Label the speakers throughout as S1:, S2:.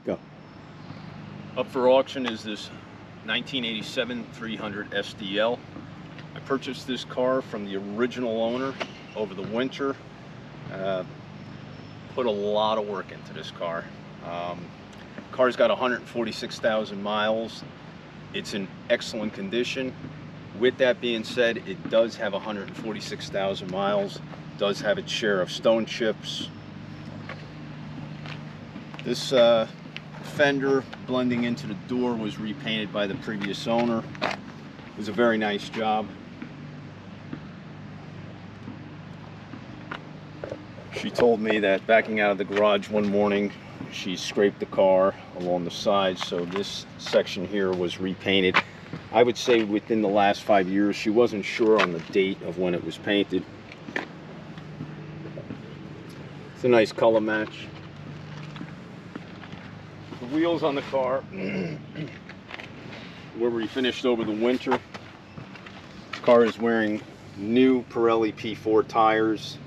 S1: Go. Up for auction is this 1987 300 SDL. I purchased this car from the original owner over the winter. Put a lot of work into this car. Car's got 146,000 miles. It's in excellent condition. With that being said, it does have 146,000 miles. Does have its share of stone chips. This fender blending into the door was repainted by the previous owner. It was a very nice job. She told me that backing out of the garage one morning, she scraped the car along the side, so this section here was repainted. I would say within the last 5 years. She wasn't sure on the date of when it was painted. It's a nice color match. The wheels on the car were refinished over the winter. The car is wearing new Pirelli P4 tires.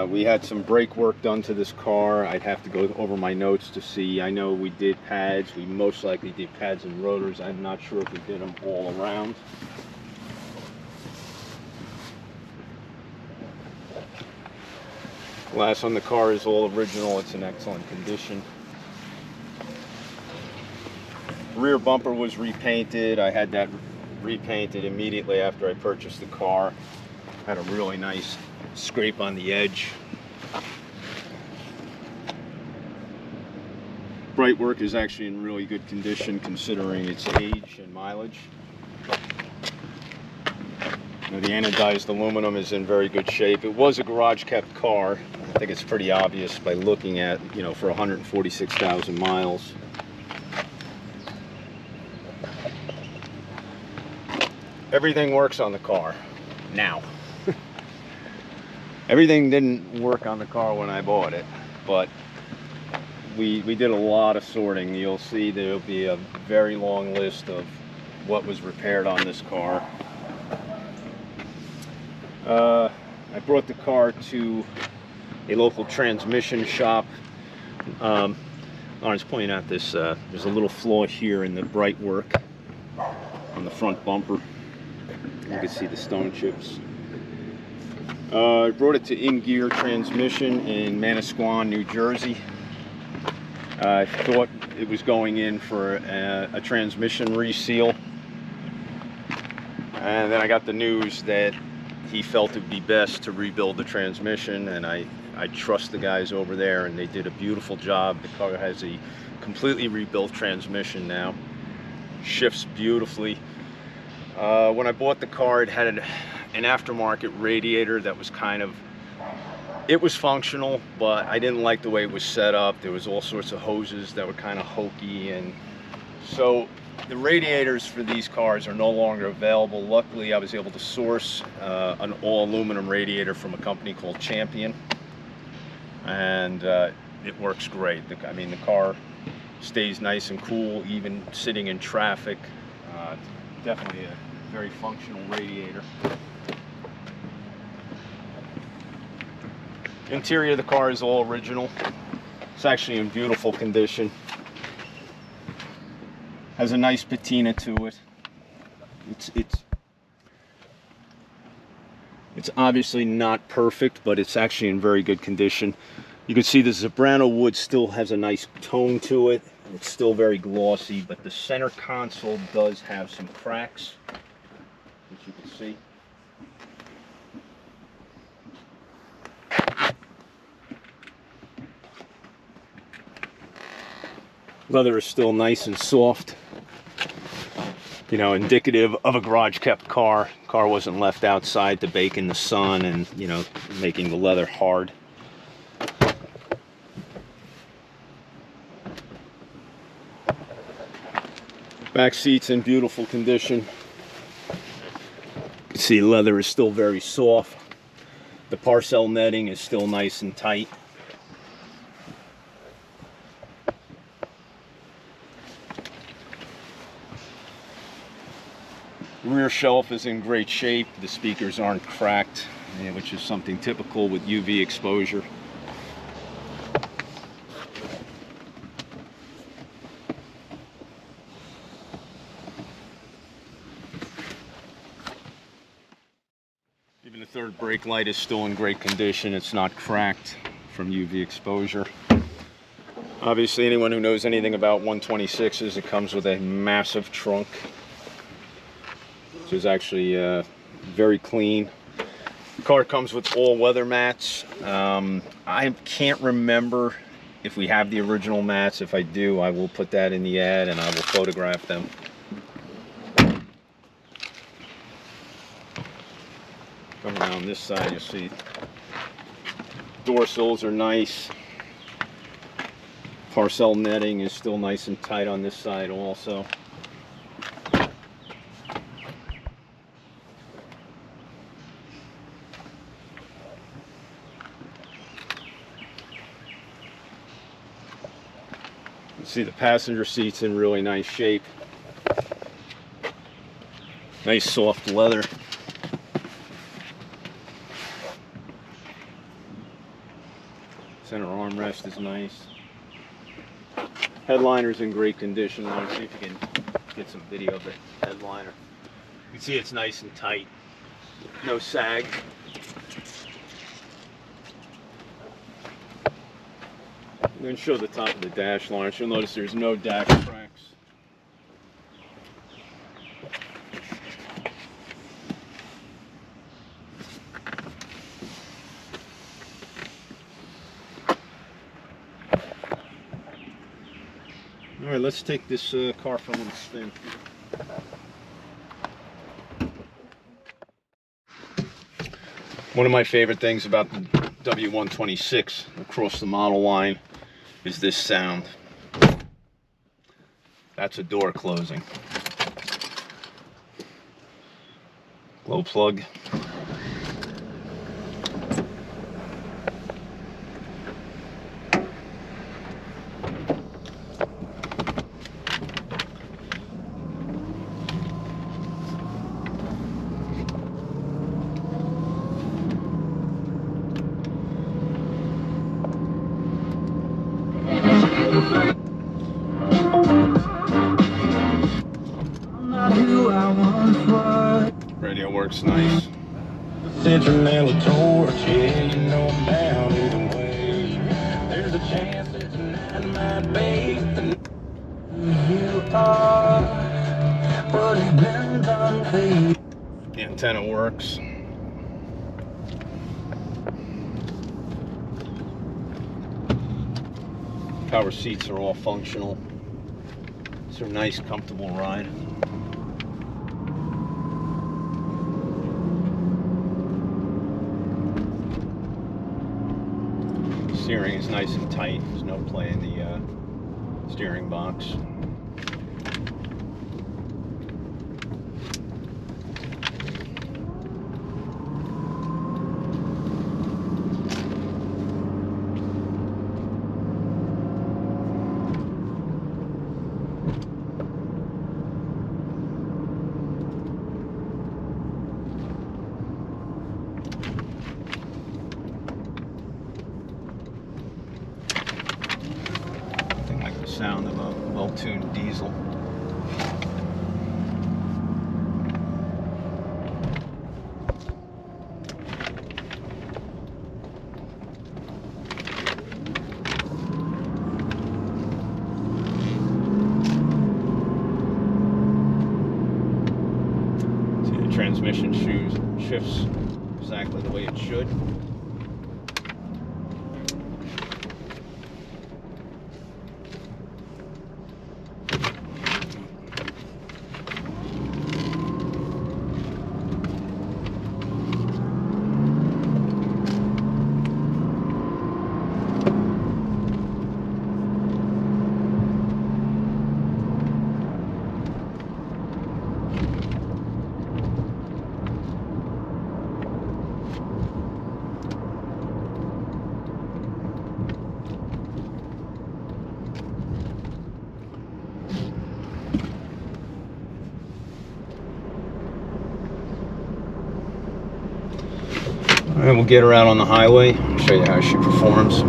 S1: We had some brake work done to this car. I'd have to go over my notes to see. I know we did pads. We most likely did pads and rotors. I'm not sure if we did them all around. Glass on the car is all original. It's in excellent condition. Rear bumper was repainted. I had that repainted immediately after I purchased the car. Had a really nice scrape on the edge. Bright work is actually in really good condition considering its age and mileage. Now, the anodized aluminum is in very good shape. It was a garage kept car. I think it's pretty obvious by looking at, for 146,000 miles. Everything works on the car now. Everything didn't work on the car when I bought it, but we did a lot of sorting. You'll see there'll be a very long list of what was repaired on this car. I brought the car to a local transmission shop. Lauren's pointing out this, there's a little flaw here in the bright work on the front bumper. You can see the stone chips. I brought it to In Gear Transmission in Manasquan, New Jersey. I thought it was going in for a transmission reseal. And then I got the news that he felt it would be best to rebuild the transmission, and I trust the guys over there, and they did a beautiful job. The car has a completely rebuilt transmission now. Shifts beautifully. When I bought the car, it had an aftermarket radiator that was it was functional, but I didn't like the way it was set up. There was all sorts of hoses that were kind of hokey, and so the radiators for these cars are no longer available. Luckily, I was able to source an all aluminum radiator from a company called Champion, and it works great. I mean, the car stays nice and cool even sitting in traffic. Definitely a very functional radiator. Interior of the car is all original. It's actually in beautiful condition. Has a nice patina to it. It's obviously not perfect, but it's actually in very good condition. You can see the Zebrano wood still has a nice tone to it. It's still very glossy, but the center console does have some cracks, which you can see. Leather is still nice and soft, indicative of a garage kept car. Car wasn't left outside to bake in the sun and, making the leather hard. Back seat's in beautiful condition. You can see leather is still very soft. The parcel netting is still nice and tight. The rear shelf is in great shape. The speakers aren't cracked, which is something typical with UV exposure. third brake light is still in great condition. It's not cracked from UV exposure. Obviously, anyone who knows anything about 126s, it comes with a massive trunk, which is actually very clean. The car comes with all weather mats. I can't remember if we have the original mats. If I do, I will put that in the ad and I will photograph them. Come around this side, you'll see door sills are nice. Parcel netting is still nice and tight on this side also. You see the passenger seat's in really nice shape. Nice soft leather. Center armrest is nice. Headliner's in great condition. Let's see if you can get some video of the headliner. You can see it's nice and tight. No sag. I'm going to show the top of the dash line. You'll notice there's no dash cracks. All right, let's take this car for a little spin. One of my favorite things about the W126 across the model line is this sound. That's a door closing. Glow plug. Radio works nice.
S2: Sentimental torch, yeah, you know I'm down either way. There's a chance that tonight might be the you are, but it's been done for you.
S1: The antenna works. Power seats are all functional. It's a nice, comfortable ride. Steering is nice and tight. There's no play in the steering box. Sound of a well-tuned diesel. See, the transmission shifts exactly the way it should. All right, we'll get her out on the highway, show you how she performs.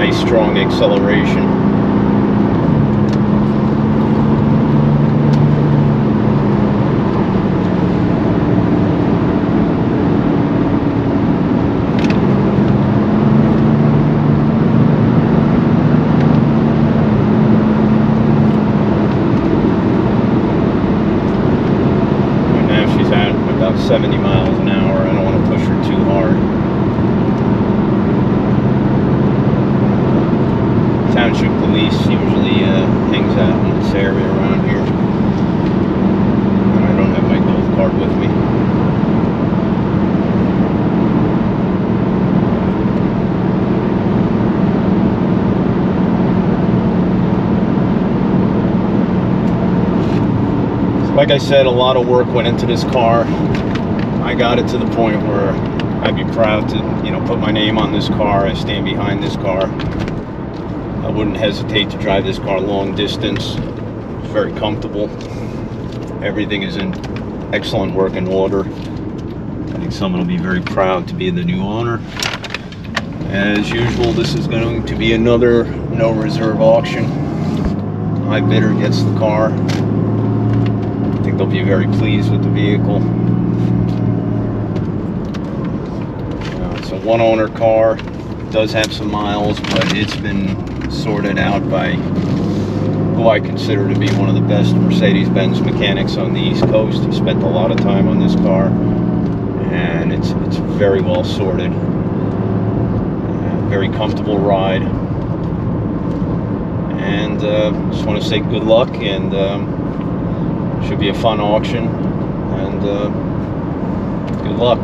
S1: nice strong acceleration. And now she's at about 70 miles an hour. I don't want to push her too hard. Township police usually hangs out in this area around here, and I don't have my gold card with me. So like I said, a lot of work went into this car. I got it to the point where I'd be proud to, you know, put my name on this car. I stand behind this car. I wouldn't hesitate to drive this car long distance. It's very comfortable. Everything is in excellent working order. I think someone will be very proud to be the new owner. As usual, this is going to be another no reserve auction. High bidder gets the car. I think they'll be very pleased with the vehicle. It's a one owner car. It does have some miles, but it's been sorted out by who I consider to be one of the best Mercedes-Benz mechanics on the East Coast. He spent a lot of time on this car, and it's very well sorted. Very comfortable ride, and just want to say good luck, and should be a fun auction, and good luck.